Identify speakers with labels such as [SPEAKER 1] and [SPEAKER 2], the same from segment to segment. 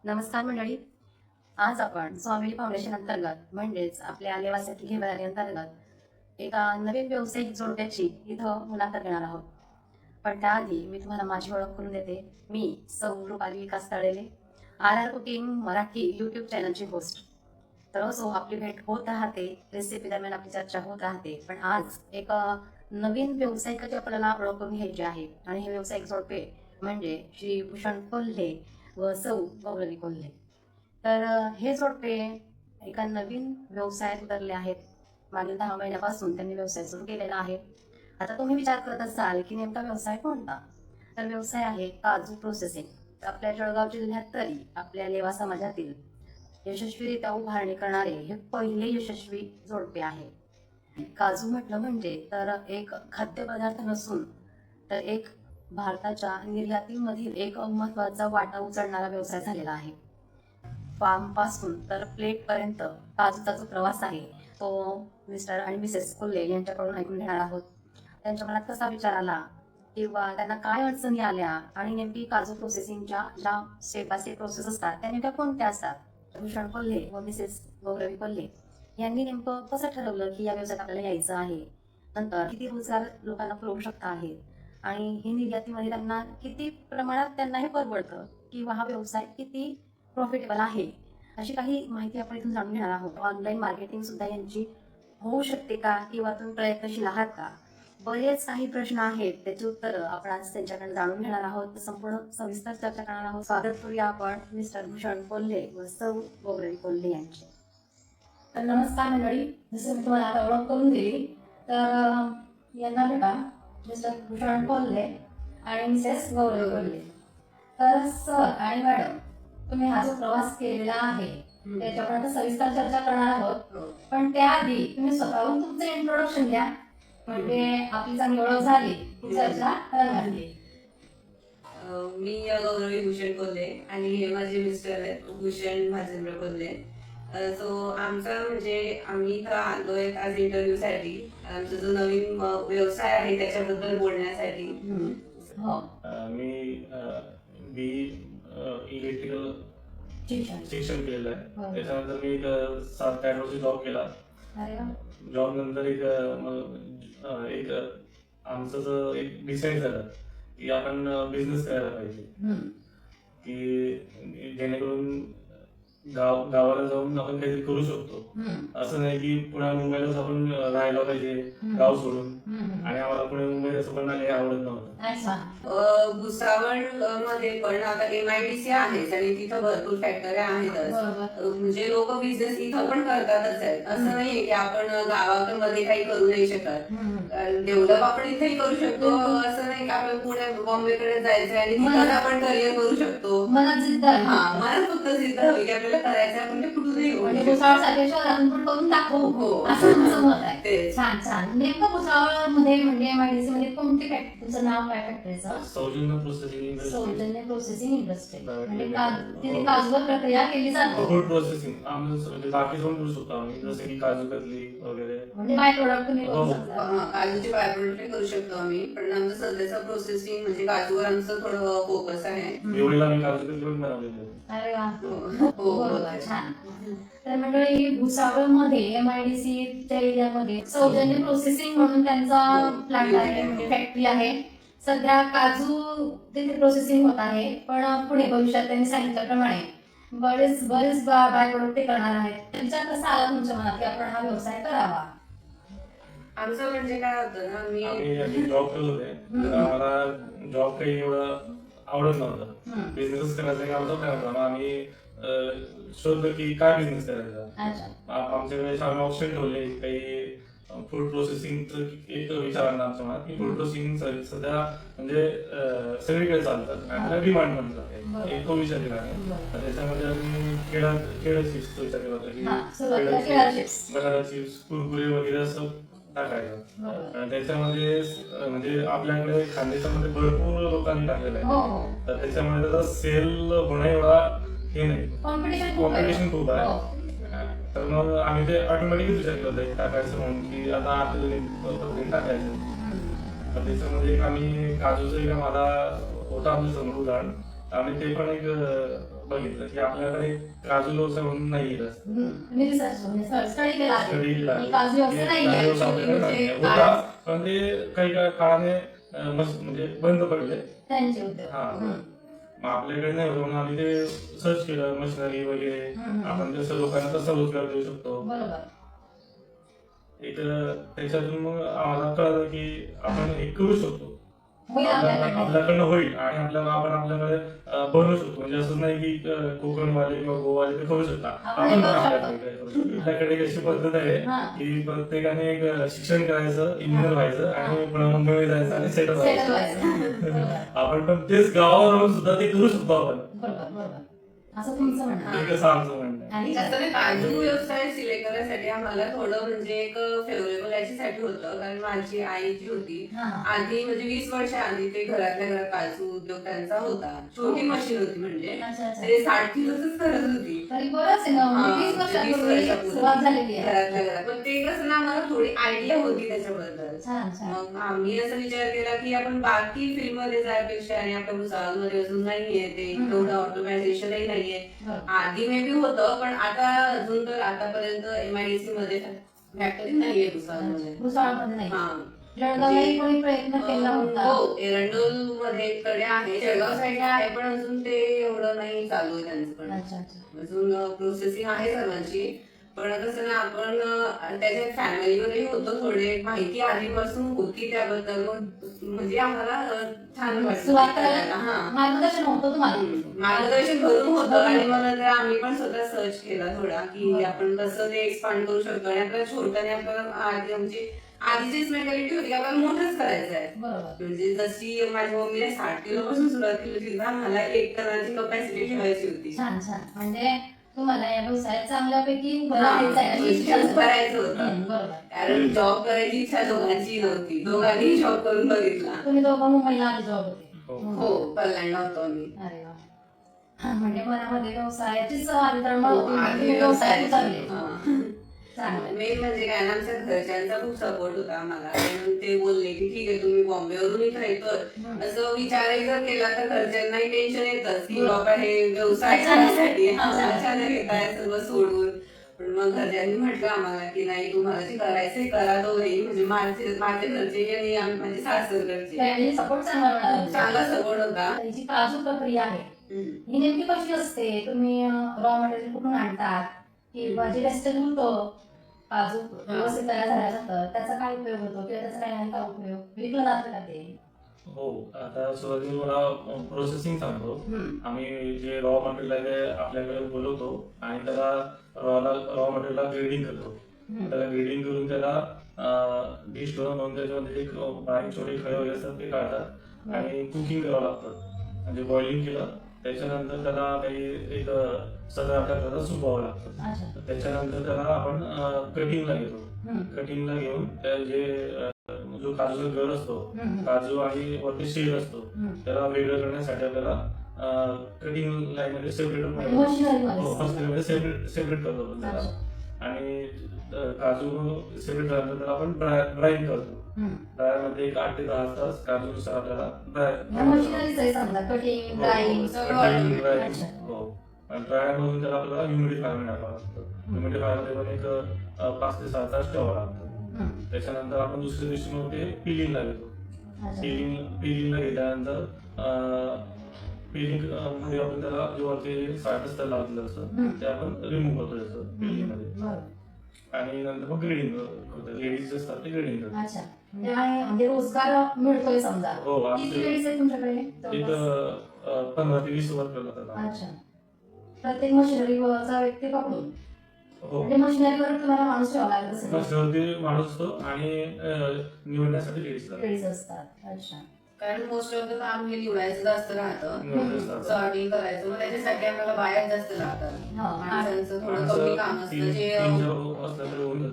[SPEAKER 1] नमस्कार मंडळी. आज आपण स्वामी फाउंडेशन अंतर्गत म्हणजेच आपल्या लेवासाठी घेवारी अंतर्गत एका नवीन व्यावसायिक जोडप्याची इथं मुलाखत घेणार आहोत. पण त्याआधी मी तुम्हाला माझी ओळख करून देते. मी सौ Rupali Vikas Talele, RR cooking Marathi YouTube चॅनलची होस्ट. तर असो आपली भेट होत राहते, रेसिपी दरम्यान आपली चर्चा होत राहते. पण आज एक नवीन व्यावसायिकाची आपल्याला ओळख करून घ्यायची आहे आणि हे व्यावसायिक जोडपे म्हणजे श्री भूषण कोल्हे व सौ गौरवी कोल्हे. तर हे जोडपे एका नवीन व्यवसायात उतरले आहेत. मागील 10 महिन्यापासून त्यांनी व्यवसाय सुरू केलेला आहे. आता तुम्ही विचार करत असाल की नेमका व्यवसाय कोणता? तर व्यवसाय आहे काजू प्रोसेसिंग. आपल्या जळगाव जिल्ह्यात तरी आपल्या लेवा समाजातील यशस्वीरित्या उभारणी करणारे हे पहिले यशस्वी जोडपे आहे. काजू म्हटलं म्हणजे तर एक खाद्यपदार्थ नसून तर एक भारताच्या निर्यातीमधील एक महत्त्वाचा वाटा उचलणारा व्यवसाय झालेला आहे. फार्म पासून तर प्लेट पर्यंत काजूचा जो प्रवास आहे तो मिस्टर आणि मिसेस कोल्हे यांच्याकडून ऐकून घेणार आहोत. त्यांच्या मनात कसा विचार आला किंवा त्यांना काय अडचणी आल्या आणि नेमकी काजू प्रोसेसिंगच्या ज्या स्टेप बाय स्टेप प्रोसेस असतात त्या नेमक्या कोणत्या असतात. भूषण कोल्हे व मिसेस गौरवी कोल्हे यांनी नेमकं कसं ठरवलं की या व्यवसायात आपल्याला यायचं आहे, नंतर किती रोजगार लोकांना पुरवू शकता आहेत आणि ही निर्यातीमध्ये त्यांना किती प्रमाणात त्यांना हे परवडतं किंवा हा व्यवसाय किती प्रॉफिटेबल आहे, अशी काही माहिती आपण इथून जाणून घेणार आहोत. ऑनलाईन मार्केटिंग सुद्धा यांची होऊ शकते का किंवा तुम्ही प्रयत्नशील आहात का, बरेच काही प्रश्न आहेत. त्याची उत्तरं आपण आज त्यांच्याकडे जाणून घेणार आहोत. संपूर्ण सविस्तर चर्चा करणार आहोत. स्वागत करूया आपण मिस्टर भूषण कोल्हे व सौ गौरवी कोल्हे यांचे. तर नमस्कार मंडळी. जसं मी तुम्हाला आता ओळख करून दिली तर यांना भेटा मिस्टर भूषण कोल्हे आणि मिसेस गौरवी कोल्हे. तर सर आणि मॅडम, तुम्ही हा जो प्रवास केलेला आहे त्याच्यापर्यंत सविस्तर चर्चा करणार आहोत. पण त्याआधी तुम्ही स्वतःहून तुमचं इंट्रोडक्शन द्या, म्हणजे आपली चांगली ओळख झाली चर्चा रंगली.
[SPEAKER 2] मी गौरवी भूषण कोल्हे आणि हे माझे मिस्टर आहेत भूषण भाजेंद्र कोल्हे. सो आमचा म्हणजे आम्ही इथं आलोय आज इंटरव्ह्यूसाठी. आमचा जो नवीन व्यवसाय आहे त्याच्याबद्दल बोलण्यासाठी.
[SPEAKER 3] मी बी इलेक्ट्रिकल शिक्षण केलेलं आहे. त्याच्यानंतर मी 7 ते 8 वर्ष जॉब केला. जॉब नंतर एक आमचं एक डिसाईड झालं की आपण बिझनेस करायला पाहिजे, की जेणेकरून गावाला जाऊन आपण काहीतरी करू शकतो. असं नाही की पुण्या मुंबईलाच आपण राहायला पाहिजे गाव सोडून, आणि आम्हाला पुणे मुंबईत असं पण नाही आवडत नव्हतं.
[SPEAKER 2] भुसावळ मध्ये पण आता MIDC आहेच आणि तिथं भरपूर फॅक्टऱ्या आहेतच. म्हणजे लोक बिझनेस इथं पण करतातच आहेत. असं नाहीये की आपण गावामध्ये काही करू नाही शकत. डेव्हलप आपण इथेही करू शकतो. असं नाही की आपण पुणे बॉम्बेकडे जायचं आणि तिथं आपण करिअर करू शकतो.
[SPEAKER 1] मनात जिद्द
[SPEAKER 2] हा, मला फक्त जिद्द हवी की आपल्याला करायचं आहे, म्हणजे कुठूनही होऊ शकतो.
[SPEAKER 1] भुसावळ शहरातून पण करून दाखवू
[SPEAKER 2] हो,
[SPEAKER 1] असं तुमचं मत आहे.
[SPEAKER 2] तेच.
[SPEAKER 1] छान छान. नेमकं भुसावळ मध्ये म्हणजे MIDC मध्ये कोणती फॅक्टरी, तुमचं नाव काय फॅक्टरीचं?
[SPEAKER 3] सौजन्य प्रोसेसिंग इंडस्ट्री.
[SPEAKER 1] सौजन्य प्रोसेसिंग इंडस्ट्री. म्हणजे तिथे काजूवर प्रक्रिया केली जाते.
[SPEAKER 3] फूड प्रोसेसिंग आम्ही म्हणजे बाकी जाऊन करू शकतो आम्ही, जसे की काजू कतली वगैरे.
[SPEAKER 1] म्हणजे बाय प्रोडक्ट तुम्ही करू
[SPEAKER 3] हो.
[SPEAKER 1] शकता.
[SPEAKER 2] काजूचे बाय प्रोडक्ट करू शकतो आम्ही, पण आमचं सध्याचं प्रोसेसिंग म्हणजे काजूवर आमचं थोडं फोकस आहे.
[SPEAKER 3] एवढीला आम्ही काजू कतली पण बनवलेली आहे.
[SPEAKER 1] अरे वा,
[SPEAKER 2] हो,
[SPEAKER 1] बरोबर, छान. तर मंडळी भुसावळ मध्ये MIDC च्या एरियामध्ये सौजन्य प्रोसेसिंग म्हणून त्यांचा प्लांट आहे, म्हणजे फॅक्टरी आहे. सध्या काजू तिथे प्रोसेसिंग होत आहे, पण पुढे भविष्यात त्यांनी सांगितल्याप्रमाणे बरेच बाय प्रोडक्ट ते करणार आहेत. विचार कसा आला तुमच्या मनात की आपण हा व्यवसाय करावा?
[SPEAKER 2] आमचं म्हणजे काय होतं ना,
[SPEAKER 3] आम्ही जॉब करत होते, तर आम्हाला जॉब काही एवढं आवडत नव्हतं. बिझनेस करायचा एक आमचा प्लॅन होता. मग आम्ही शोधलं की काय बिझनेस करायचा. आमच्याकडे आम्ही ऑप्शन ठेवले काही. फूड प्रोसेसिंगचं एक विचार आला आमच्या मनात की फूड प्रोसेसिंग सध्या म्हणजे सगळीकडे चालतात आणि त्याला डिमांड पण जाते. एक तो विचार केला आम्ही. त्याच्यामध्ये आम्ही केळं चिप्सचा विचार केला होता की बनाना चिप्स, कुरकुरे वगैरे असं टाकायचं. त्याच्यामध्ये म्हणजे आपल्याकडे खानदेशामध्ये भरपूर लोकांनी टाकलेलं आहे, तर त्याच्यामध्ये त्याचा सेल होणं एवढा हे नाही, कॉम्पिटिशन खूप आहे. तर मग आम्ही ते ऑटोमॅटिकली विचार केलं होतं टाकायचं म्हणून की आता आपल्याला टाकायचं. तर त्याच्यामध्ये आम्ही काजूचं एक मला होता आमचं समोर उदाहरण, आम्ही ते पण एक बघितलं की आपल्याकडे काजू व्यवसाय म्हणून नाही येत असं.
[SPEAKER 1] तुम्ही रिसर्च म्हणजे स्टडी केला आहे
[SPEAKER 3] Study केला.
[SPEAKER 1] की काजू व्यवसाय
[SPEAKER 3] हे
[SPEAKER 1] नाही
[SPEAKER 3] काजू
[SPEAKER 1] आहे.
[SPEAKER 3] व्यवसाय आपल्याकडे नाही आहे. होता, पण ते काही काळाने म्हणजे बंद पडले.
[SPEAKER 1] त्यांचे उद्योग.
[SPEAKER 3] हा. मग आपल्याकडे नाही होतं म्हणून आम्ही ते सर्च केलं मशिनरी वगैरे. आपण जसं लोकांना तसं रोजगार देऊ शकतो.
[SPEAKER 1] बरोबर.
[SPEAKER 3] एक त्याच्यातून मग आम्हाला कळलं की आपण हे करू शकतो.
[SPEAKER 1] होईल आपल्याकडे.
[SPEAKER 3] आपल्याकडनं होईल आणि आपण आपल्याकडे बनवू शकतो. म्हणजे असं नाही की कोकणवाले किंवा गोवाले ते करू शकतात. आपण पण आपल्याकडे अशी पद्धत आहे की प्रत्येकाने एक शिक्षण करायचं, इंजिनियर व्हायचं आणि पुन्हा मुंबईला जायचं आणि सेटल
[SPEAKER 1] Settle
[SPEAKER 3] व्हायचं.
[SPEAKER 1] व्हायचं.
[SPEAKER 3] आपण पण तेच गावावर राहून सुद्धा ते करू शकतो आपण.
[SPEAKER 1] बरोबर बरोबर. असं तुमचं म्हणणं आहे.
[SPEAKER 3] ते कसं आमचं म्हणणं आहे.
[SPEAKER 1] आणि
[SPEAKER 2] जास्त नाही, काजू व्यवसाय सिलेक्ट करण्यासाठी आम्हाला थोडं म्हणजे एक फेवरेबल याच्यासाठी होतं, कारण माझी आई जी होती आधी म्हणजे 20 वर्ष आधी ते घरातल्या घरात काजू उद्योग त्यांचा होता. छोटी मशीन होती म्हणजे
[SPEAKER 1] अच्छा, अच्छा.
[SPEAKER 2] ते 60 किलोच करत होती.
[SPEAKER 1] तरी बरंच आहे ना, म्हणजे 20 वर्षापूर्वी सुरुवात झालेली आहे.
[SPEAKER 2] घरातल्या घरात. पण ते कसं ना आम्हाला थोडी आयडिया होती त्याच्याबद्दल.
[SPEAKER 1] छान छान.
[SPEAKER 2] मग आम्ही असा विचार केला की आपण बाकी फील्ड मध्ये जाण्यापेक्षा आणि आपल्या भुसावळमध्ये अजून नाहीये ते तेवढं ऑटोमॅटिझेशनही नाहीये. आधी मे बी होतं, पण आता अजून तर आतापर्यंत MIDC मध्ये फॅक्टरी नाहीये भुसावळमध्ये.
[SPEAKER 1] भुसावळमध्ये नाही.
[SPEAKER 2] हा.
[SPEAKER 1] जळगावलाही कोणी प्रयत्न केला होता.
[SPEAKER 2] हो, एरंडोल मध्ये कडे आहे, जळगाव साईडला आहे, पण अजून ते एवढं नाही चालू आहे त्यांचं पण.
[SPEAKER 1] अच्छा अच्छा.
[SPEAKER 2] अजून प्रोसेसिंग आहे सर्वांची. पण कसं ना आपण त्याच्या फॅमिलीमध्ये होतो, थोडे माहिती आधीपासून होती त्याबद्दल, म्हणजे आम्हाला छान
[SPEAKER 1] सुरुवात
[SPEAKER 2] वाटलं.
[SPEAKER 1] करायला
[SPEAKER 2] हा,
[SPEAKER 1] मार्गदर्शन होतं तुम्हाला.
[SPEAKER 2] मार्गदर्शन भरून होतं आणि मग नंतर आम्ही पण स्वतः सर्च केला थोडा की आपण कसं ते एक्सपांड करू शकतो. आणि आपल्याला छोट्याने आपल्याला आधी म्हणजे आधीचीच मेंटॅलिटी होती की आपल्याला मोठंच करायचं आहे.
[SPEAKER 1] बरोबर.
[SPEAKER 2] म्हणजे जशी माझ्या मम्मीने 60 किलो पासून सुरुवात केली होती ना, मला 1 टनाची कपॅसिटी ठेवायची होती.
[SPEAKER 1] छान छान. म्हणजे तुम्हाला या व्यवसायात चांगल्यापैकी उभं
[SPEAKER 2] हा,
[SPEAKER 1] राहायचं आहे अशी
[SPEAKER 2] म्हणजे
[SPEAKER 1] इच्छा झाली.
[SPEAKER 2] करायचं होतं.
[SPEAKER 1] बरोबर.
[SPEAKER 2] कारण जॉब करायची इच्छा दोघांची नव्हती. दोघांनी जॉब करून बघितला.
[SPEAKER 1] तुम्ही दोघं मुंबईला आधी जॉब होते.
[SPEAKER 2] हो, कल्याणला होतो आम्ही.
[SPEAKER 1] अरे वा. हा, म्हणजे मनामध्ये व्यवसायाचीच आधी तळमळ होती.
[SPEAKER 2] हो,
[SPEAKER 1] मग
[SPEAKER 2] आधी
[SPEAKER 1] तुम्ही व्यवसायात उतरले.
[SPEAKER 2] हा.
[SPEAKER 1] चांगलं.
[SPEAKER 2] मेन म्हणजे काय ना, आमच्या घरच्यांचा खूप सपोर्ट होता आम्हाला. म्हणून ते बोलले की ठीक आहे, तुम्ही बॉम्बेवरून इथं येतोय असं विचारही जर केला तर घरच्यांनाही टेन्शन येतच की बाबा हे व्यवसाय करण्यासाठी अचानक येत आहे सर्व सोडून. पण मग घरच्यांनी म्हटलं आम्हाला की नाही, तुम्हाला जे करायचंय करा दोघेही. म्हणजे माझे घरचे आणि माझे सासरकडचे
[SPEAKER 1] फॅमिली सपोर्ट चांगला मिळाला.
[SPEAKER 2] चांगला सपोर्ट होता.
[SPEAKER 1] ही जी काजू प्रक्रिया आहे ही नेमकी कशी असते? तुम्ही रॉ मटेरियल कुठून आणतात किंवा जे वेस्टर्न होतं काजू व्यवस्थित तयार झाल्यानंतर त्याचा काय उपयोग होतो किंवा त्याचा काय नाही का उपयोग विकलं जातं का ते?
[SPEAKER 3] हो, आता सुरुवातीला मला प्रोसेसिंग सांगतो. आम्ही जे रॉ मटेरियल आहे ते आपल्याकडे बोलवतो आणि त्याला रॉ मटेरियलला ग्रेडिंग करतो. त्याला ग्रेडिंग करून त्याला डिश बनवून त्याच्यामध्ये एक बारीक छोटे खळे वगैरे असतात ते काढतात आणि कुकिंग करावं लागतं. म्हणजे बॉइलिंग केलं त्याच्यानंतर त्याला काही एक 17-18 तास सुकवावं लागतं. त्याच्यानंतर त्याला आपण कटिंगला घेतो. कटिंगला घेऊन त्या जे जो काजूचा गर असतो, काजू आणि वरती शेड असतो, त्याला वेगळं करण्यासाठी आपल्याला कटिंग लाईन मध्ये सेपरेट सेपरेट करतो त्याला. आणि काजू सेपरेट झाल्यानंतर त्याला आपण ड्राईंग करतो. ड्रायर मध्ये एक 8 ते 10 तास काजूनुसार आपल्याला ड्रायर मधून त्याला आपल्याला ह्युमिडिफायर टाकावं लागतं. ह्युमिडिफायर मध्ये पण एक 5 ते 6 तास ठेवावं लागतं. त्याच्यानंतर आपण दुसऱ्या दिवशी मग ते पिलिंगला घेतो. पिलिंगला घेतल्यानंतर पिलिंग मध्ये आपण त्याला जे वरती सायटस लावलेलं असतं ते आपण रिमूव्ह करतो त्याचं पिलिंग मध्ये. आणि नंतर मग ग्रेडिंग करतो. लेडीज असतात ते ग्रेडिंग करतात.
[SPEAKER 1] म्हणजे रोजगार मिळतोय समजा.
[SPEAKER 3] हो,
[SPEAKER 1] किती लेडीज आहे तुमच्याकडे?
[SPEAKER 3] एक 15 ते 20 वर्क करतात.
[SPEAKER 1] अच्छा. प्रत्येक मशिनरीचा व्यक्ती पकडून
[SPEAKER 3] हो,
[SPEAKER 1] म्हणजे मशिनरीवर तुम्हाला माणूस ठेवावा लागत असेल.
[SPEAKER 3] मशिनरीवरती माणूस असतो आणि निवडण्यासाठी
[SPEAKER 1] लेडीज असतात. अच्छा.
[SPEAKER 2] कारण मोस्ट ऑफ द काम हे निवडायचं जास्त राहतं, सॉर्टिंग करायचं. मग त्याच्यासाठी आम्हाला बाहेर जास्त लागतात. माणसांचं थोडं कमी काम असतं. जे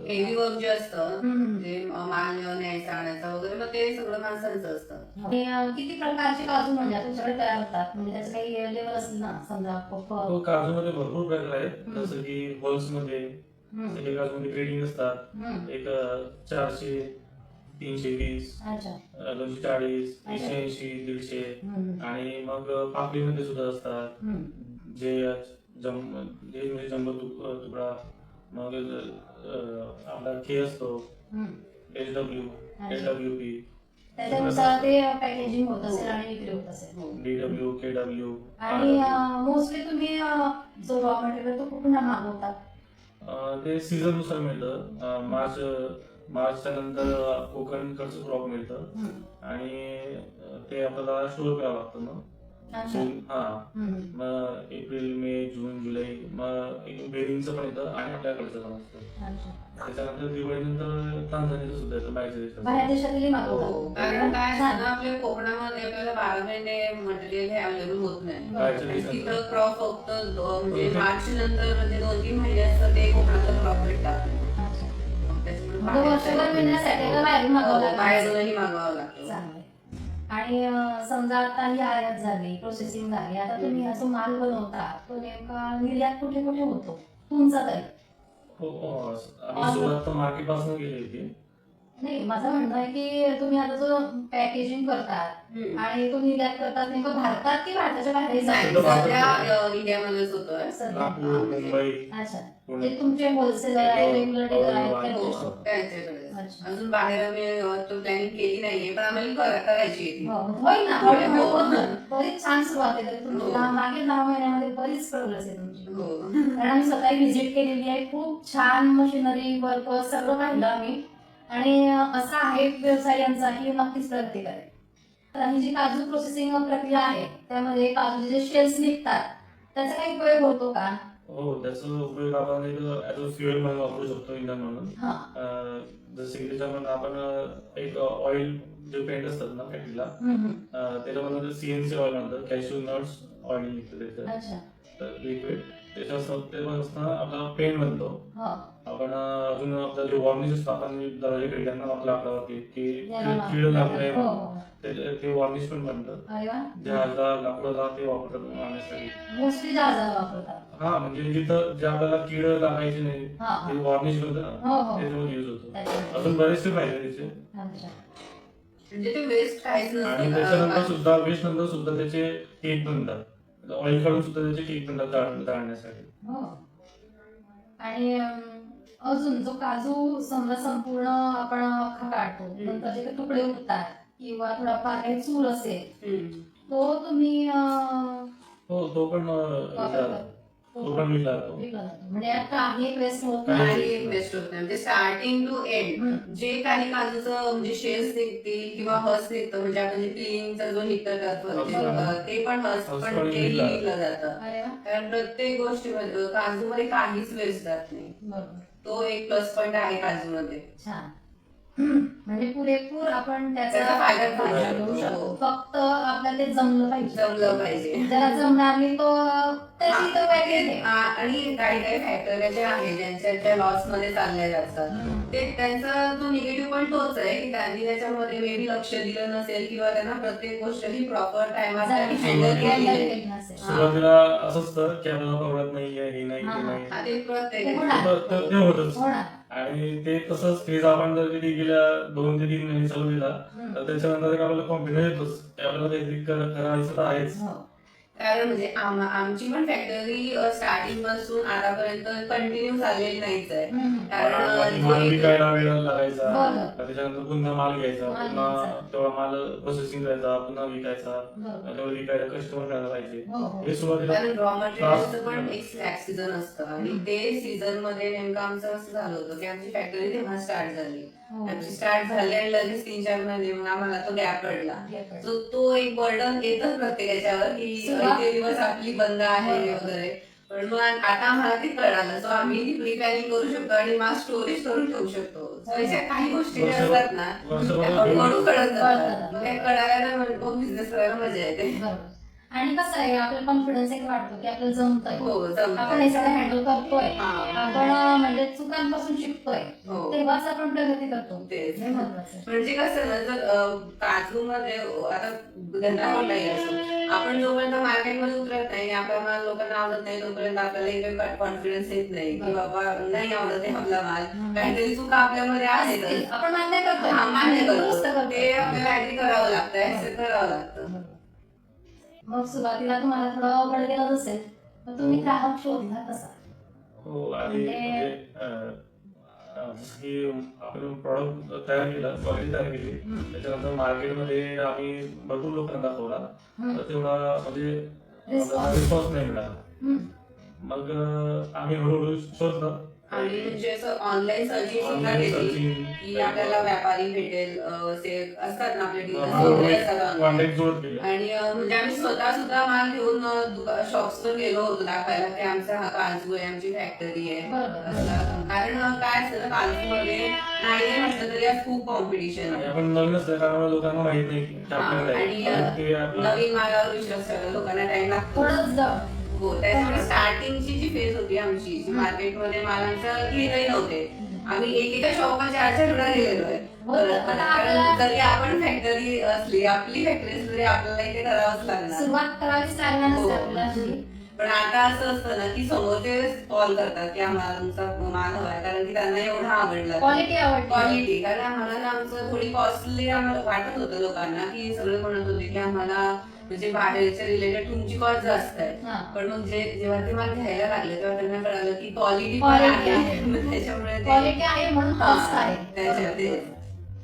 [SPEAKER 2] हेवी वर्क जे असतं, जे माल न्यायचं आणायचं वगैरे, मग ते सगळं माणसांचं असतं.
[SPEAKER 1] किती प्रकारचे काजू म्हणजे तुमच्याकडे तयार होतात? म्हणजे त्याचं काही लेवल असेल ना, समजा
[SPEAKER 3] काजूमध्ये भरपूर प्रकार आहेत. जसं की बल्स मध्ये काजूमध्ये ग्रेडिंग असतात. एक 400, 320, 240, 180, 150 आणि मग पापडीमध्ये सुद्धा असतात. जे जे म्हणजे जंबो तुकडा, मग आपला के असतो, HW, HWP,
[SPEAKER 1] त्याच्यानुसार ते पॅकेजिंग होत असेल आणि विक्री होत असेल.
[SPEAKER 3] DW, KW.
[SPEAKER 1] आणि मोस्टली तुम्ही जो रॉ मटेरियल तो कुठून मागवता?
[SPEAKER 3] ते सीझन नुसार मिळतं. मार्चच्या नंतर कोकणकडचं क्रॉप मिळतं आणि ते आपल्याला स्टोर करावं लागतं ना. मग एप्रिल, मे, जून, जुलै, मग बेरिंगचं पण येतं आणि आपल्याकडचं पण असतं. त्याच्यानंतर दिवाळीनंतर तांझानियाचं सुद्धा येतं,
[SPEAKER 1] बाहेर देशातली मागवता.
[SPEAKER 2] कारण काय असतं ना, आपल्या कोकणामध्ये आपल्याला 12 महिने मटेरियल हे अवेलेबल होत नाही. तिथं क्रॉप फक्त म्हणजे मार्च नंतर जे 2-3 महिने असतात ते कोकणातलं क्रॉप भेटतात.
[SPEAKER 1] वर्षभर मिळण्यासाठी बाहेरून मागवावं लागतं.
[SPEAKER 2] बाहेरूनही मागवावं लागतं.
[SPEAKER 1] चांगलं. आणि समजा आता ही आयात झाली, प्रोसेसिंग झाली, आता तुम्ही असं माल बनवता तो नेमका निर्यात कुठे कुठे होतो तुमचा तरी?
[SPEAKER 3] आम्ही सुरुवात तर मार्केटपासून केली होती.
[SPEAKER 1] नाही, माझं म्हणणं आहे की तुम्ही आता जो पॅकेजिंग करतात आणि तो निर्यात करतात नेमकं भारतात की भारताच्या बाहेर
[SPEAKER 2] सध्या इंडियामध्येच होतं.
[SPEAKER 3] नागपूर, मुंबई.
[SPEAKER 1] अच्छा, ते तुमचे होलसेलर आहे, रेग्युलर डीलर आहेत
[SPEAKER 2] त्यांच्याकडे. अजून बाहेर आम्ही तो प्लॅनिंग केली नाहीये, पण आम्हाला करायची आहे ती.
[SPEAKER 1] होईल ना, हळूहळू बरीच छान सुरुवात आहे तुमची. मागील 10 महिन्यामध्ये बरीच प्रोग्रेस आहे तुमची. कारण आम्ही स्वतः व्हिजिट केलेली आहे, खूप छान मशिनरी वर्क सगळं पाहिलं आम्ही. आणि असा आहे व्यवसाय यांचा की नक्कीच प्रगती करेल. आणि जी काजू प्रोसेसिंग प्रक्रिया आहे त्यामध्ये काजूचे जे शेल्स निघतात त्याचा काही उपयोग होतो का?
[SPEAKER 3] हो, त्याचा उपयोग आपण एक फ्युएल म्हणून वापरू शकतो, इंधन म्हणून. जसं की त्याच्यामध्ये आपण एक ऑइल जे पेंट असतात ना फॅक्टरीला, त्याच्यामध्ये CNC ऑइल म्हणतात, कॅशू नट्स ऑइल निघतं त्याचं लिक्विड. त्याच्यापासून आपला पेंट बनतो. आपण अजून आपला जो वॉर्निश असतो, आपण दरवाजे खिडक्यांना लाकडावरती की कीड लागू नये म्हणून ते वॉर्निश पण बनतं. जहाजाला लाकडाला ते वापरतात मारण्यासाठी. हा, म्हणजे जिथं जे आपल्याला कीड लागायची नाही ते वॉर्निश बनतं, त्याच्यावर यूज होतो. अजून बरेचसे फायदे त्याचे.
[SPEAKER 2] म्हणजे ते वेस्ट काहीच नसतं.
[SPEAKER 3] आणि त्याच्यानंतर सुद्धा वेस्ट नंतर सुद्धा त्याचे केक बनतात. ऑइल काढून सुद्धा त्याचे केक बनतात जाळण्यासाठी.
[SPEAKER 1] आणि अजून जो काजू समजा संपूर्ण आपण अख्खा काढतो, नंतर जे तुकडे उठतात किंवा थोडाफार काही चूर असेल तो तुम्ही
[SPEAKER 3] तो पण विकला जातो.
[SPEAKER 1] म्हणजे काही एक वेस्ट होत
[SPEAKER 2] नाही. वेस्ट होत नाही. म्हणजे स्टार्टिंग टू एंड जे काही काजूचं म्हणजे शेल्स निघतील किंवा हस निघतं, म्हणजे आपण जे क्लिनिंगचा जो निघतं ते पण हस पण तेही विकलं जातं. कारण प्रत्येक गोष्टीमध्ये काजूमध्ये काहीच वेस्ट जात नाही. तो एक प्लस पॉइंट आहे काजूमध्ये.
[SPEAKER 1] म्हणजे पुरेपूर आपण त्याचा फायदा घेऊ शकतो. फक्त आपल्याला ते जमलं पाहिजे. जरा जमणार नाही तो त्याची तर वेगळी.
[SPEAKER 2] आणि काही काही फॅक्टऱ्या ज्या आहेत ज्यांच्या लॉस मध्ये चालल्या जातात, ते त्यांचा जो निगेटिव्ह पॉईंट तोच आहे की त्यांनी त्याच्यामध्ये मे बी लक्ष दिलं नसेल किंवा त्यांना प्रत्येक गोष्ट ही प्रॉपर टायमासाठी हँडल केली नसेल.
[SPEAKER 3] सुरुवातीला असं असतं की आपल्याला परवडत नाहीये, हे नाही, ते नाही,
[SPEAKER 2] ते प्रत्येक
[SPEAKER 3] ते होतच. आणि ते तसंच फेज आपण जर गेल्या 2 ते 3 महिने चालू दिला तर त्याच्यानंतर आपल्याला कॉन्फिडन्स येतोच की आपल्याला काहीतरी करायचं तर आहेच.
[SPEAKER 2] कारण म्हणजे आमची पण फॅक्टरी स्टार्टिंग पासून आतापर्यंत कंटिन्यू चाललेली नाहीच आहे. कारण
[SPEAKER 3] माल विकायला वेळ लागायचा, त्याच्यानंतर पुन्हा माल घ्यायचा, पुन्हा तेवढा माल प्रोसेसिंग करायचा, पुन्हा विकायचा, तेवढं विकायला कस्टमर करायला पाहिजे. हे सुरुवातीला
[SPEAKER 2] कारण रॉ मटेरियलचं पण एक स्लॅक सीझन असतं आणि ते सीझन मध्ये नेमकं आमचं असं झालं होतं की आमची फॅक्टरी तेव्हा स्टार्ट झाली. आमची स्टार्ट झाली आणि लगेच 3-4 महिने मग आम्हाला तो गॅप पडला. तो एक बर्डन येतच प्रत्येकाच्यावर की इतके दिवस आपली बंद आहे वगैरे. पण मग आता आम्हाला ते कळालं, सो आम्ही ती प्री प्लॅनिंग करू शकतो आणि मग स्टोरेज करून ठेवू शकतो. काही गोष्टी असतात ना हळूहळू कळत जातात, मग कळायला म्हणतो बिझनेस करायला मजा येते.
[SPEAKER 1] आणि कसं आहे आपल्याला कॉन्फिडन्स एक वाटतो की आपल्याला जमतंय, आपण हे सगळं हँडल करतोय, आपण म्हणजे चुकांपासून शिकतोय, तेव्हाच आपण प्रगती करतो.
[SPEAKER 2] म्हणजे कसं ना, जर काजू मध्ये आता धंदा कुठलाही असो, आपण जोपर्यंत मार्केटमध्ये उतरत नाही, आपला माल लोकांना आवडत नाही तोपर्यंत आपल्याला कॉन्फिडन्स येत नाही की बाबा नाही आवडत आहे आपला माल, काहीतरी चुका आपल्यामध्ये आहेत,
[SPEAKER 1] आपण मान्य करतो,
[SPEAKER 2] ते आपल्याला ऍग्री करावं लागतं, ऍक्सेप्ट करावं लागतं.
[SPEAKER 1] मग सुरुवातीला तुम्हाला थोडं अवघड गेलं असेल मग तुम्ही ग्राहक शोधला कसा?
[SPEAKER 3] हो आणि जसं की आपण प्रॉडक्ट तयार केलं, क्वालिटी तयार केली, त्याच्यानंतर मार्केटमध्ये आम्ही भरपूर लोकांना दाखवला, तर तेवढा म्हणजे रिस्पॉन्स नाही मिळाला. मग आम्ही हळूहळू शोधलं
[SPEAKER 2] आणि म्हणजे असं ऑनलाईन सर्चिंग सुद्धा केली की आपल्याला व्यापारी भेटेल, असे असतात ना आपले डीलर्स वगैरे असतात
[SPEAKER 3] कॉन्टॅक्ट जोड केले.
[SPEAKER 2] आणि म्हणजे आम्ही स्वतः सुद्धा माल घेऊन शॉप्स वर गेलो होतो दाखवायला की आमचा हा काजू आहे, आमची फॅक्टरी आहे असं. कारण काय असतं ना, काजू मध्ये नाही म्हटलं तरी आज खूप कॉम्पिटिशन आहे
[SPEAKER 3] आपण नवीन असल्या कारणामुळे लोकांना माहित नाही की आपल्याकडे आहे.
[SPEAKER 2] आणि
[SPEAKER 3] ते आपलं
[SPEAKER 2] नवीन मालावर विश्वास ठेवायला लोकांना टाइम लागतो. हो, त्याच्यामुळे स्टार्टिंगची जी फेज होती आमची, जी मार्केटमध्ये मालांचं घेतही नव्हते, आम्ही एकेका शॉपवर 4-4 वेळा गेलेलो आहे. कारण जरी आपण फॅक्टरी असली, आपली फॅक्टरी असली तरी आपल्याला इथे करावंच लागणार.
[SPEAKER 1] सुरुवात करावीच लागणार
[SPEAKER 2] हो.
[SPEAKER 1] आपल्याला.
[SPEAKER 2] पण आता असं असतं ना की समोरचे कॉल करतात की आम्हाला तुमचा माल हवाय, कारण की त्यांना एवढा आवडला
[SPEAKER 1] क्वालिटी आवडली.
[SPEAKER 2] क्वालिटी. कारण आम्हाला ना आमचं थोडी कॉस्टली आम्हाला वाटत होतं लोकांना, की सगळे म्हणत होते की आम्हाला म्हणजे बाहेरच्या रिलेटेड तुमची कॉस्ट जास्त आहे. पण मग जेव्हा ते मला घ्यायला लागले तेव्हा त्यांना कळालं की क्वालिटी पण
[SPEAKER 1] Quality
[SPEAKER 2] आहे.
[SPEAKER 1] आहे.
[SPEAKER 2] मग त्याच्यामुळे ते-
[SPEAKER 1] क्वालिटी आहे म्हणून कॉस्ट आहे.
[SPEAKER 2] त्याच्यामध्ये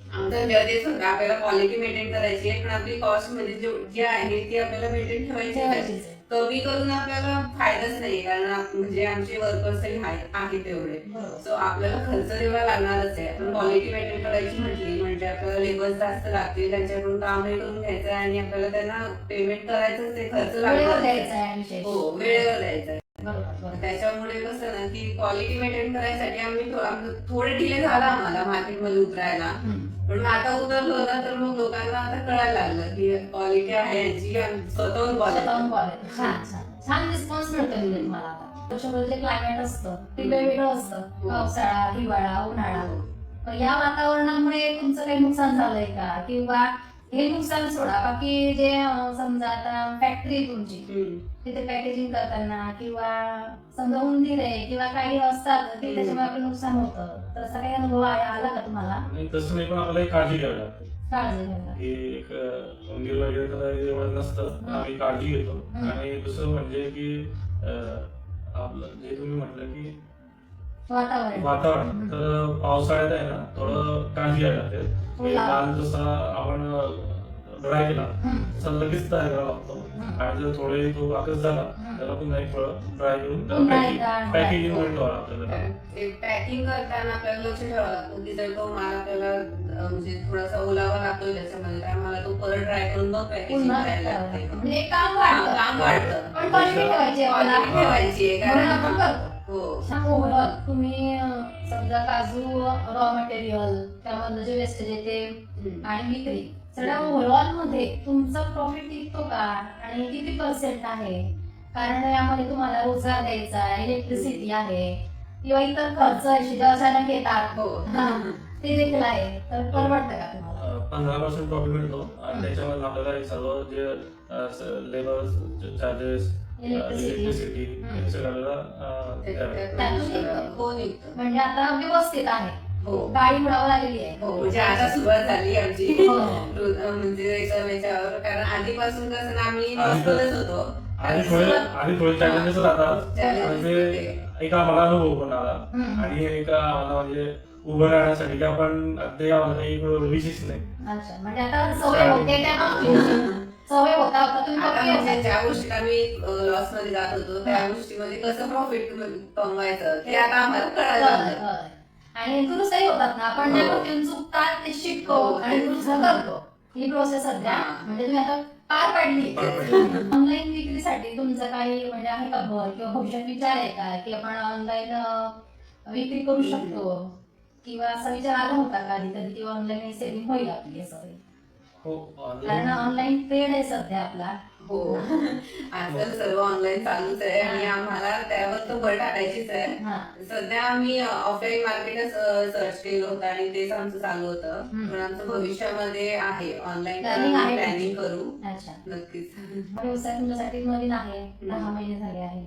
[SPEAKER 2] आमचं तेच होतं, आपल्याला क्वालिटी मेंटेन करायची आहे, पण आपली कॉस्ट म्हणजे जी आहे ती आपल्याला मेंटेन ठेवायची आहे. कमी करून आपल्याला फायदाच नाही, कारण म्हणजे आमचे वर्कर्स आहेत तेवढे, सो आपल्याला खर्च तेवढा लागणारच आहे. आपण क्वालिटी मेंटेन करायची म्हटली म्हणजे आपल्याला लेबर्स जास्त लागतील, त्यांच्याकडून काम हे करून घ्यायचं आहे आणि आपल्याला त्यांना पेमेंट करायचं, ते खर्च लागणार. हो, वेळेवर द्यायचं आहे. त्याच्यामुळे कसं ना की क्वालिटी मेंटेन करायसाठी आम्ही थोडे डिले झाला आम्हाला मार्केटमध्ये उतरायला, पण आता उतरलो ना तर मग लोकांना आता कळायला लागलं की क्वालिटी आहे यांची, स्वतःहून क्वालिटी.
[SPEAKER 1] छान रिस्पॉन्स मिळतो तुम्हाला आता. वर्षभर जे क्लायमेट असतं ते वेगवेगळं असतं, पावसाळा, हिवाळा, उन्हाळा. तर या वातावरणामुळे तुमचं काही नुकसान झालंय का? किंवा हे नुकसान सोडा, बाकी जे समजा आता फॅक्टरी तुमची, तिथे पॅकेजिंग करताना किंवा समजा उंदीर आहे किंवा काही असतात की त्याच्यामुळे आपलं नुकसान होतं, तर असा काही अनुभव आला का तुम्हाला?
[SPEAKER 3] आणि तसं नाही, पण आपल्याला एक काळजी घ्यावी लागते.
[SPEAKER 1] काळजी घ्यायला.
[SPEAKER 3] की एक उंदीर वगैरे तर एवढं नसतं, आम्ही काळजी घेतो. आणि दुसरं म्हणजे की आपलं जे तुम्ही म्हटलं की वातावरण, तर पावसाळ्यात आहे ना थोडं काळजी घ्यावी लागते. की माल जसा आपण ड्राय केला तसा लगेच तयार करावा लागतो, आणि जर थोडे तो वाकस झाला त्याला पुन्हा एक थोडं ड्राय करून पॅकेजिंग मध्ये ठेवावं लागतं.
[SPEAKER 2] पॅकिंग करताना आपल्याला लक्ष ठेवावं लागतं की जर तो माल आपल्याला म्हणजे थोडासा ओलावा लागतोय त्याच्यामध्ये, तर आम्हाला तो परत ड्राय करून मग पॅकेजिंग करायला लागते.
[SPEAKER 1] म्हणजे काम वाढतं, पण क्वालिटी ठेवायची आहे,
[SPEAKER 2] क्वालिटी ठेवायची आहे,
[SPEAKER 1] म्हणून आपण
[SPEAKER 2] कारण
[SPEAKER 1] करतो.
[SPEAKER 2] हो.
[SPEAKER 1] तुम्ही समजा काजू रॉ मटेरियल, त्यामधलं जे वेस्टेज येते आणि विक्री, सगळ्या ओव्हरऑल मध्ये तुमचा प्रॉफिट टिकतो का आणि किती % आहे? कारण यामध्ये तुम्हाला रोजगार द्यायचा आहे, इलेक्ट्रिसिटी आहे किंवा इतर खर्च अचानक येतात, ते देखील आहे, तर परवडतं का तुम्हाला?
[SPEAKER 3] 15% प्रॉफिट मिळतो, आणि त्याच्यामध्ये आपल्याला हे सर्व जे लेबर चार्जेस, इलेक्ट्रिसिटी हे सगळं
[SPEAKER 1] म्हणजे आता व्यवस्थित आहे, गाडी उडावं लागलेली आहे.
[SPEAKER 2] हो, म्हणजे आता सुरुवात झाली आमची म्हणजे याच्यावर, कारण आधीपासून कसं ना आम्ही नॉर्मलच होतो.
[SPEAKER 3] आधी थोडे चॅलेंजेस राहतात, म्हणजे एक आम्हाला अनुभव पण आला, आणि एक आम्हाला म्हणजे उभं राहण्यासाठी की आपण ते आम्हाला काही विशेष नाही.
[SPEAKER 1] म्हणजे आता सवय होते, सवय होता
[SPEAKER 2] म्हणजे ज्या गोष्टीत आम्ही लॉस मध्ये जात होतो त्या गोष्टीमध्ये कसं प्रॉफिट कमवायचं ते आता आम्हाला कळायला लागलं.
[SPEAKER 1] आणि दुरुस्तही होतात ना, आपण ज्या गोष्टी चुकतात ते शिकतो आणि दुरुस्त करतो. ही प्रोसेस सध्या म्हणजे तुम्ही आता पार पाडली. ऑनलाईन विक्रीसाठी तुमचं काही म्हणजे आहे का भर किंवा भविष्यात विचार आहे का की आपण ऑनलाईन विक्री करू शकतो, किंवा असा विचार आला होता का कधी किंवा ऑनलाईन सेलिंग होईल आपली असं? कारण ऑनलाईन ट्रेड आहे सध्या आपला.
[SPEAKER 2] हो, आजकाल सर्व ऑनलाईन चालूच आहे आणि आम्हाला त्यावर तो भर टाकायचीच आहे. सध्या आम्ही ऑफलाईन मार्केटच सर्च केलं होतं आणि तेच आमचं चालू होतं, पण आमचं भविष्यामध्ये आहे ऑनलाईन प्लॅनिंग करू नक्कीच.
[SPEAKER 1] व्यवसाय तुमच्यासाठी नवीन आहे, 10 महिने झाले आहे,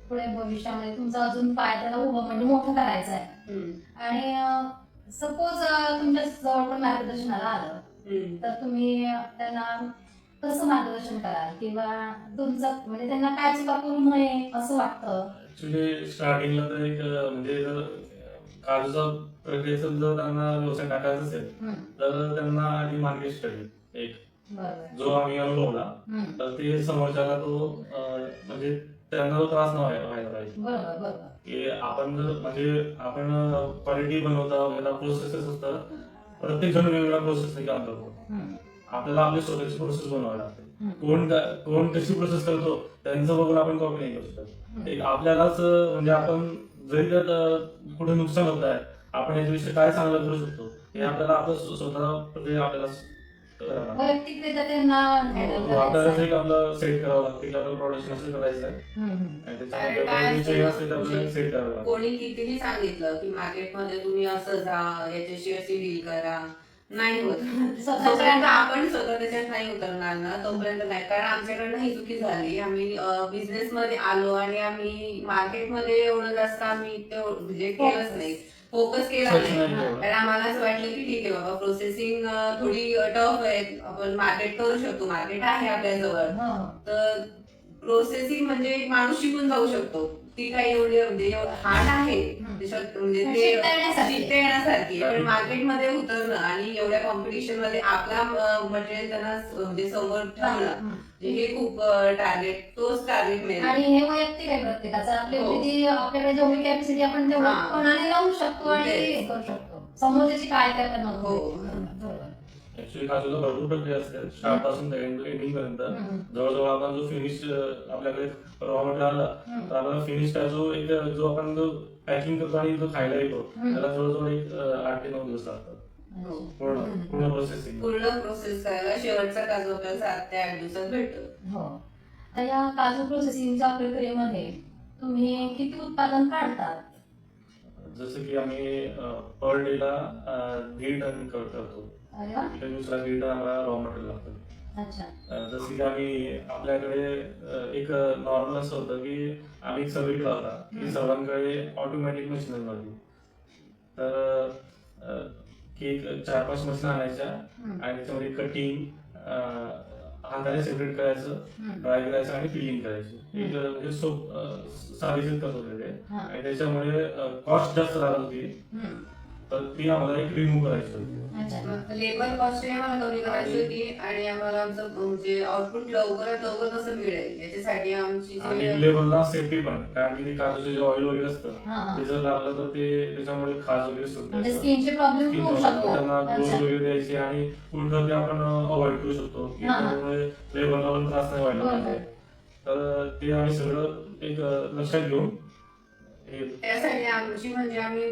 [SPEAKER 1] पुढे भविष्यामध्ये तुमचा अजून पाय त्याला उभं म्हणजे मोठं करायचं आहे, आणि सपोज तुमच्या जवळ पण मार्गदर्शनाला आलं तर तुम्ही त्यांना कसं मार्गदर्शन कराल किंवा तुमचं म्हणजे त्यांना काय चुका करू नये असं वाटतं?
[SPEAKER 3] ऍक्च्युली स्टार्टिंगला तर एक म्हणजे जर काजूचा प्रक्रियेचा जर त्यांना व्यवसाय टाकायचा असेल तर त्यांना आधी मार्केट स्टडी एक
[SPEAKER 1] बरोबर.
[SPEAKER 3] जो आम्ही अनुभवला तर ते समोरच्याला तो म्हणजे त्यांना तो त्रास न व्हायला पाहिजे.
[SPEAKER 1] बरोबर बरोबर.
[SPEAKER 3] की आपण जर म्हणजे आपण क्वालिटी बनवता वगैरे प्रोसेसेस असतात, प्रत्येक जण वेगवेगळ्या प्रोसेसने काम करतो. आपल्याला आपली स्वतःची प्रोसेस बनवावी लागते. कोण कशी प्रोसेस करतो त्यांचं बघून आपण कॉपी नाही करू शकत. एक आपल्यालाच म्हणजे आपण जरी त्यात कुठे नुकसान होत आहे आपण याच्याविषयी काय चांगलं करू शकतो हे आपल्याला आपलं स्वतः म्हणजे आपल्याला करावं लागतं.
[SPEAKER 1] वैयक्तिकरित्या त्यांना handle
[SPEAKER 3] आपल्याला
[SPEAKER 1] करायचं
[SPEAKER 3] एक आपलं सेट करावं लागतं की आपलं प्रोडक्शन असं करायचं आहे आणि त्याच्यामध्ये काही change असेल तर आपल्याला सेट करावं लागतं.
[SPEAKER 2] कोणी कितीही सांगितलं की मार्केटमध्ये तुम्ही असं जा, याच्याशी अशी डील करा, नाही होत. जोपर्यंत आपण स्वतः त्याच्यात नाही उतरणार ना तोपर्यंत नाही. कारण आमच्याकडनं ही चुकी झाली. आम्ही बिझनेस मध्ये आलो आणि आम्ही मार्केटमध्ये एवढं जास्त आम्ही म्हणजे केलंच नाही, फोकस केला नाही. कारण आम्हाला असं वाटलं की ठीक आहे बाबा प्रोसेसिंग थोडी टफ आहे, आपण मार्केट करू शकतो, मार्केट आहे आपल्याजवळ. तर प्रोसेसिंग म्हणजे एक माणूस शिकून जाऊ शकतो, ती काही एवढी म्हणजे हार्ड आहे म्हणजे ते शिकता येण्यासारखी. पण मार्केटमध्ये उतरणं आणि एवढ्या कॉम्पिटिशन मध्ये आपला मटेरियल त्यांना म्हणजे समोर ठेवणं हे खूप तोच टार्गेट मिळेल.
[SPEAKER 1] आणि हे वैयक्तिक आहे प्रत्येकाचं. आपल्याकडे जेवढी कॅपॅसिटी आपण तेवढं कोणाने लावू शकतो आणि हे करू शकतो. समोरची काय काय करणार.
[SPEAKER 3] ऍक्च्युली काजूला भरपूर प्रक्रिया असते स्टार्ट पासून एंडिंग पर्यंत. जवळजवळ आपण जो फिनिश आपल्याकडे रॉ मटेरियल आला तर आपल्याला फिनिश जो आपण जो पॅकिंग करतो आणि जो खायला येतो त्याला जवळजवळ एक 8 ते 9 दिवस लागतात. पूर्ण प्रोसेसिंग
[SPEAKER 2] पूर्ण प्रोसेस करायला शेवटचा काजू आपल्याला 7 ते 8 दिवसात भेटतो.
[SPEAKER 1] तर या काजू प्रोसेसिंगच्या प्रक्रियेमध्ये तुम्ही किती उत्पादन काढतात?
[SPEAKER 3] जसं की आम्ही पर डेला 1.5 टन करतो. दुसरा 1.5 टन आम्हाला रॉ मटेरियल लागतं. जसं की आम्ही आपल्याकडे एक नॉर्मल असं होतं की आम्ही एक सर्वे केला होता की सर्वांकडे ऑटोमॅटिक मशीन नव्हती. तर की 4-5 मशीन आणायच्या आणि त्याच्यामध्ये कटिंग हाताने सेपरेट करायचं, ड्राय करायचं आणि फिलिंग करायची. एक म्हणजे साधीच करत होते ते आणि त्याच्यामुळे कॉस्ट जास्त लागत होती. तर ती आम्हाला एक रिमूव्ह करायची होती.
[SPEAKER 2] लेबर कॉस्ट आम्हाला कमी करायची होती आणि आम्हाला आमचं म्हणजे आउटपुट लवकरात लवकर कसं मिळेल याच्यासाठी आमची
[SPEAKER 3] लेबरला सेफ्टी पण, कारण की ते काजूचं जे ऑइल वगैरे असतं ते जर लागलं तर ते त्याच्यामुळे खाज वगैरे सुटते,
[SPEAKER 1] स्किनचे प्रॉब्लेम होऊ शकतो,
[SPEAKER 3] त्यांना ग्लोव्ह वगैरे द्यायचे आणि उलट ते आपण अवॉइड करू शकतो की त्यामुळे लेबरला पण त्रास नाही व्हायला पाहिजे. तर ते आम्ही सगळं एक लक्षात घेऊन
[SPEAKER 2] त्यासाठी आमची म्हणजे आम्ही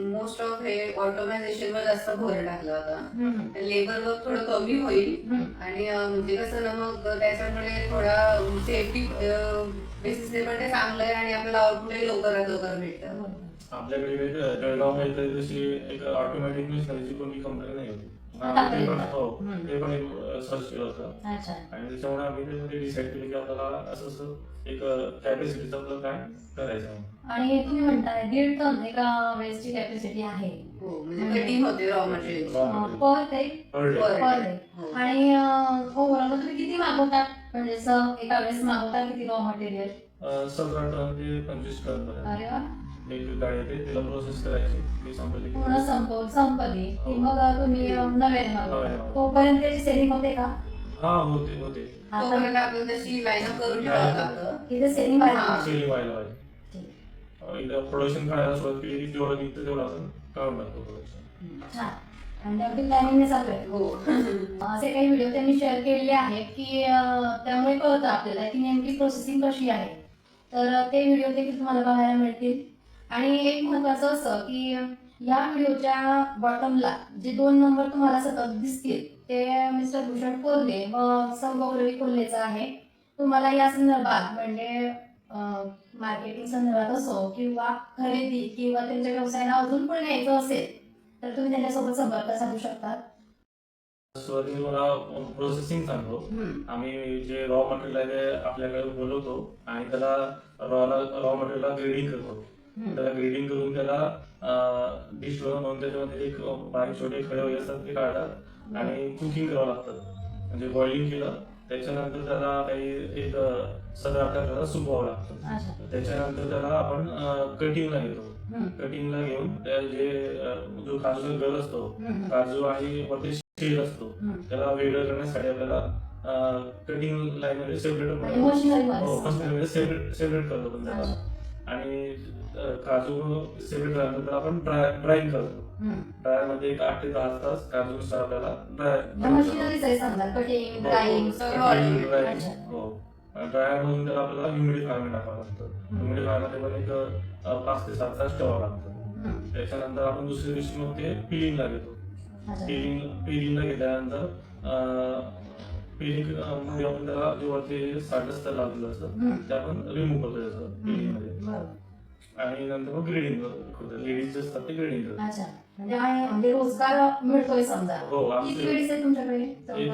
[SPEAKER 2] मोस्ट ऑफ हे ऑटोमायझेशन वर जास्त भर टाकला होता. लेबर वर्क थोडं कमी होईल आणि म्हणजे कसं ना मग त्याच्यामुळे थोडा सेफ्टी बेसिसने पण ते चांगलं आहे आणि आपल्याला आउटपुटही लवकरात लवकर भेटतं.
[SPEAKER 3] आपल्याकडे जळगावमध्ये जशी एक ऑटोमॅटिक मशिनरीची कोणती कंपनी नाही होती. ते पण एक सर्च केलं होतं आणि त्याच्यामुळे आम्ही डिसाईड केलं की आपल्याला असं एक कॅपॅसिटीचं आपलं काय करायचं.
[SPEAKER 1] आणि तुम्ही म्हणताय 1.5 टन एका वेळेसची कॅपॅसिटी आहे.
[SPEAKER 2] हो, म्हणजे कटिंग होते रॉ मटेरियल
[SPEAKER 1] पर डे. आणि ओव्हरऑल तुम्ही किती मागवतात, म्हणजे एका वेळेस मागवता किती रॉ मटेरियल?
[SPEAKER 3] 17 टन ते 25 टन पर्यंत.
[SPEAKER 1] अरे वा.
[SPEAKER 3] एक गाडी येते तिला प्रोसेस करायची, ती संपली
[SPEAKER 1] पूर्ण संपली की मग तुम्ही नव्याने मागवता. तोपर्यंत त्याची सेलिंग होते का?
[SPEAKER 3] हा होते.
[SPEAKER 2] तोपर्यंत आपल्याला तशी लाईन करून ठेवावं लागतं
[SPEAKER 1] की ते सेलिंग व्हायला
[SPEAKER 3] व्हायला पाहिजे. एकदा प्रोडक्शन करायला सुरुवात केली की जेवढं निघतं तेवढं आपण काढून टाकतो प्रोडक्शन.
[SPEAKER 1] आणि अगदी प्लॅनिंगने चालू आहे.
[SPEAKER 2] हो.
[SPEAKER 1] असे काही व्हिडिओ त्यांनी शेअर केलेले आहेत की त्यामुळे कळतं आपल्याला की नेमकी प्रोसेसिंग कशी आहे. तर ते व्हिडिओ देखील तुम्हाला बघायला मिळतील. आणि एक महत्वाचं असं की या व्हिडिओच्या बॉटमला जे 2 नंबर तुम्हाला सतत दिसतील ते मिस्टर भूषण कोल्हे व सौगौरवी कोल्हेचं आहे. तुम्हाला या संदर्भात म्हणजे मार्केटिंग संदर्भात असो किंवा खरेदी किंवा त्यांच्या व्यवसायाला अजून पण न्यायचं असेल तर तुम्ही त्यांच्यासोबत संपर्क साधू शकता.
[SPEAKER 3] सुरुवातीला मला प्रोसेसिंग सांगतो. आम्ही जे रॉ मटेरियल आहे ते आपल्याकडे बोलवतो आणि त्याला रॉ मटेरियलला ग्रेडिंग करतो. त्याला ग्रेडिंग करून त्याला डिश बनवून त्याच्यामध्ये एक बारीक छोटे खडे वगैरे असतात ते काढतात आणि कुकिंग करावं लागतं. म्हणजे बॉइलिंग केलं त्याच्यानंतर त्याला काही एक 17-18 तास सुकवावं लागतं.
[SPEAKER 1] अच्छा.
[SPEAKER 3] त्याच्यानंतर त्याला आपण कटिंगला घेतो. कटिंगला घेऊन जे जो काजूचा गर असतो, काजू आणि वरती शेल असतो, त्याला वेगळं करण्यासाठी आपल्याला कटिंग लाईन मध्ये सेपरेट सेपरेट करतो आपण त्याला. आणि काजू सेपरेट झाल्यानंतर आपण ड्रायिंग करतो. ड्रायर मध्ये 8 ते 10 तास काजूनुसार आपल्याला ड्रायर म्हणून त्याला आपल्याला ह्युमिडिफायर टाकावं लागतं. ह्युमिडिफायर मध्ये पण एक 5 ते 7 तास ठेवावं लागतं. त्याच्यानंतर आपण दुसऱ्या दिवशी मग ते पिलिंगला घेतो. पिलिंगला घेतल्यानंतर पिलिंग मध्ये आपण त्याला जे वरती साठस्तर लागलेलं असतं ते आपण रिमूव्ह करतो त्याचं पिलिंग मध्ये. आणि नंतर मग ग्रेडिंग करतो. लेडीज जे असतात ते ग्रेडिंग करतात.
[SPEAKER 1] म्हणजे रोजगार मिळतोय समजा.
[SPEAKER 3] हो,
[SPEAKER 1] किती लेडीज आहे तुमच्याकडे?
[SPEAKER 3] एक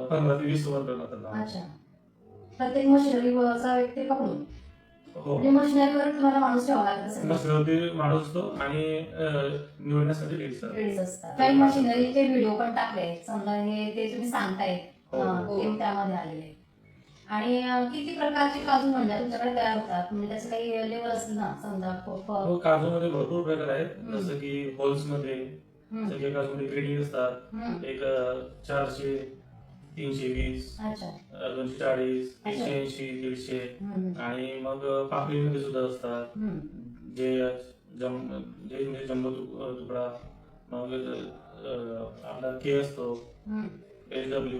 [SPEAKER 3] 15 ते 20 वर्कर राहतात.
[SPEAKER 1] अच्छा. प्रत्येक मशिनरीचा व्यक्ती पकडून
[SPEAKER 3] हो,
[SPEAKER 1] मशिनरीवर तुम्हाला माणूस ठेवावा लागत असेल.
[SPEAKER 3] मशिनरीवरती माणूस असतो आणि निवडण्यासाठी
[SPEAKER 1] लेडीज असतात. काही मशिनरीचे व्हिडिओ पण टाकले समजा, हे ते तुम्ही सांगताय ते त्यामध्ये आलेले. आणि किती प्रकारचे काजू म्हणजे तुमच्याकडे तयार होतात? म्हणजे त्याचे काही लेवल असतील ना समजा?
[SPEAKER 3] हो, काजूमध्ये भरपूर प्रकार आहेत. जसं की होल्स मध्ये सगळे काजूमध्ये ग्रेडिंग असतात. एक 400, 320, 240, 180, 150 आणि मग पापडीमध्ये सुद्धा असतात. जे म्हणजे जम्बो तुकडा, मग आपला के असतो, SW,